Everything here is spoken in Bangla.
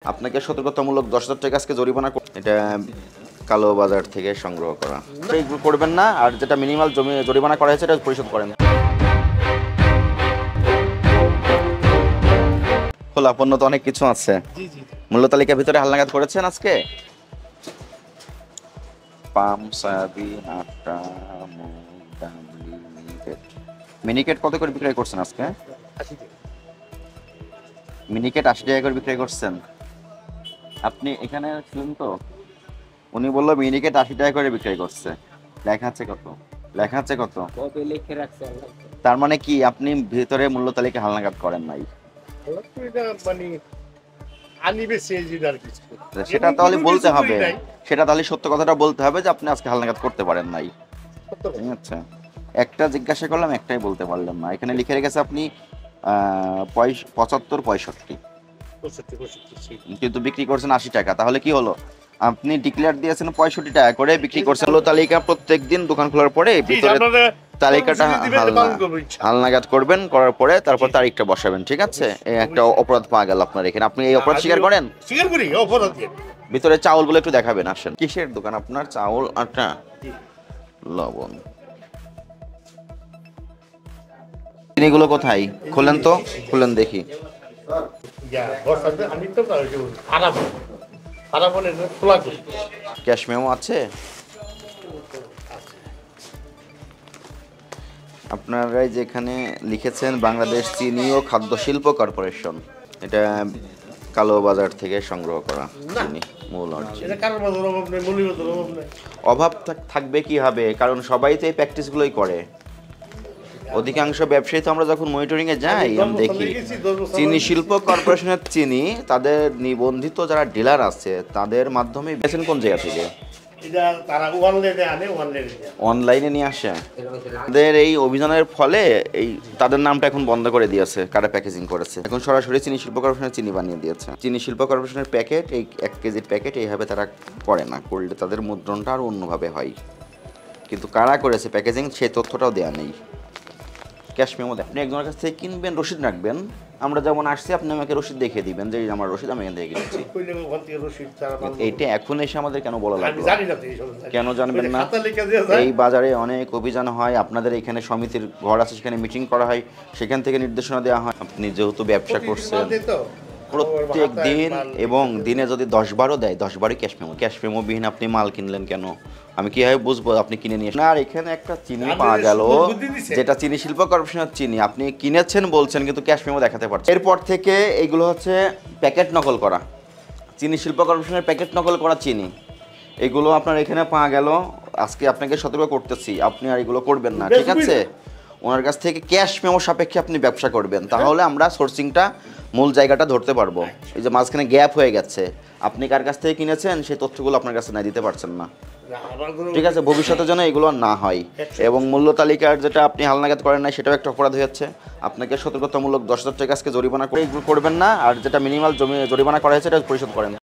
আপনাকে সতর্কতামূলক 10,000 টাকা আজকে জরিমানা এটা কালো বাজার থেকে সংগ্রহ করা। এইগুলো করবেন না, আর যেটা মিনিমাল জরিমানা করা হয়েছে এটা পরিশোধ করেন। খোলা পণ্য তো অনেক কিছু আছে। মূল্য তালিকার ভিতরে হালনাগাদ করেছেন আজকে? পাম, সয়াবিন, আটা, মুগ, ডালি, মিনিকেট। মিনিকেট কত করে বিক্রয় করছেন আজকে? মিনিকেট 80 টাকা করে বিক্রয় করছেন। আপনি এখানে ছিলেন তো? উনি বললো মিনিকেট 80 টাকা করে বিক্রয় করছে। লেখা আছে কত? লেখা আছে কত? তার মানে কি আপনি ভিতরে মূল্য তালিকা হালনাগাদ করেন নাই? সেটা তাহলে বলতে হবে, সেটা তাহলে সত্য কথাটা বলতে হবে যে আপনি আজকে হালনাগাদ করতে পারেন নাই। আচ্ছা, একটা জিজ্ঞাসা করলাম, একটাই বলতে পারলাম না। এখানে লিখে রেখেছে আপনি 75-65, কিন্তু বিক্রি করছেন 80 টাকা। তাহলে কি হলো? আপনি ডিক্লেয়ার দিয়েছেন 65 টাকা করে, বিক্রি করছেন। তালিকা প্রত্যেকদিন দোকান খোলার পরে ভিতরে তালিকাটা হালনাগাদ করবেন, করার পরে তারপর তারিখটা বসাবেন। ঠিক আছে? এই একটা অপরাধ পাওয়া গেল আপনার এখানে। আপনি এই অপরাধ স্বীকার করেন? স্বীকার করি অপরাধ। ভিতরে চাউল বলে একটু দেখাবেন, আসেন। কিসের দোকান আপনার? চাউল, আটা, লবণ। চিনিগুলো কোথায়? খুলেন তো, খুলেন দেখি। ক্যাশ মেমো আছে? আপনারা যেখানে লিখেছেন বাংলাদেশ চিনি ও খাদ্য শিল্প কর্পোরেশন, এটা কালো বাজার থেকে সংগ্রহ করা চিনি, মূল অরিজিন। অভাব থাকবে কি হবে? কারণ সবাই তো এই প্র্যাকটিসগুলোই করে। অধিকাংশ ব্যবসায়ী তো আমরা যখন মনিটরিংয়ে যাই আমি দেখি চিনি শিল্প কর্পোরেশনের চিনি তাদের নিবন্ধিত যারা ডিলার আছে তাদের মাধ্যমে বেছেন কোন জায়গা থেকে? অনলাইনে নিয়ে আসে। তাদের এই অভিযানের ফলে এই তাদের নামটা এখন বন্ধ করে দিয়েছে, কারা প্যাকেজিং করেছে। এখন সরাসরি চিনি শিল্প কর্পোরেশনের চিনি বানিয়ে দিয়েছে। চিনি শিল্প কর্পোরেশনের প্যাকেট, এই 1 কেজির প্যাকেট এইভাবে তারা করে না, করলে তাদের মুদ্রণটা আরও অন্যভাবে হয়। কিন্তু কারা করেছে প্যাকেজিং সেই তথ্যটাও দেওয়া নেই। ক্যাশ মেমো দেন। আপনি একজনের কাছ থেকে কিনবেন, রসিদ রাখবেন। আমরা যেমন আসছি আপনি আমাকে রসিদ দেখিয়ে দিবেন যে আমার রসিদ, আমি এখান থেকে কিনেছি। এইটা এখন এসে আমাদের কেন বলা লাগবে? কেন জানবেন না? এই বাজারে অনেক অভিযান হয়, আপনাদের এখানে সমিতির ঘর আছে, সেখানে মিটিং করা হয়, সেখান থেকে নির্দেশনা দেওয়া হয়। আপনি যেহেতু ব্যবসা করছেন প্রত্যেক দিন, এবং দিনে যদি 10-12 দেয় 10-12 ক্যাশ মেমো বিহীন আপনি মাল কিনলেন কেন? আমি কিভাবে বুঝবো আপনি কিনে নিয়ে? আর এখানে একটা চিনি পাওয়া গেল যেটা চিনি শিল্প কর্পোরেশনের চিনি, আপনি কিনেছেন বলছেন কিন্তু ক্যাশ মেমো দেখাতে পারছেন। এরপর থেকে এইগুলো হচ্ছে প্যাকেট নকল করা, চিনি শিল্প কর্পোরেশনের প্যাকেট নকল করা চিনি। এগুলো আপনার এখানে পাওয়া গেল। আজকে আপনাকে সতর্ক করতেছি, আপনি আর এগুলো করবেন না, ঠিক আছে? ওনার কাছ থেকে ক্যাশ মেমো সাপেক্ষে আপনি ব্যবসা করবেন, তাহলে আমরা সোর্সিংটা মূল জায়গাটা ধরতে পারবো। এই যে মাঝখানে গ্যাপ হয়ে গেছে, আপনি কার কাছ থেকে কিনেছেন সেই তথ্যগুলো আপনার কাছে না দিতে পারছেন না, ঠিক আছে? ভবিষ্যতে যেন এগুলো না হয়। এবং মূল্য তালিকার যেটা আপনি হালনাগাদ করেন না সেটাও একটা অপরাধ হয়েছে। আপনাকে সতর্কতামূলক 10,000 টাকা আজকে জরিমানা করে, এগুলো করবেন না, আর যেটা মিনিমাল জরিমানা করা হয়েছে এটা পরিশোধ করেন।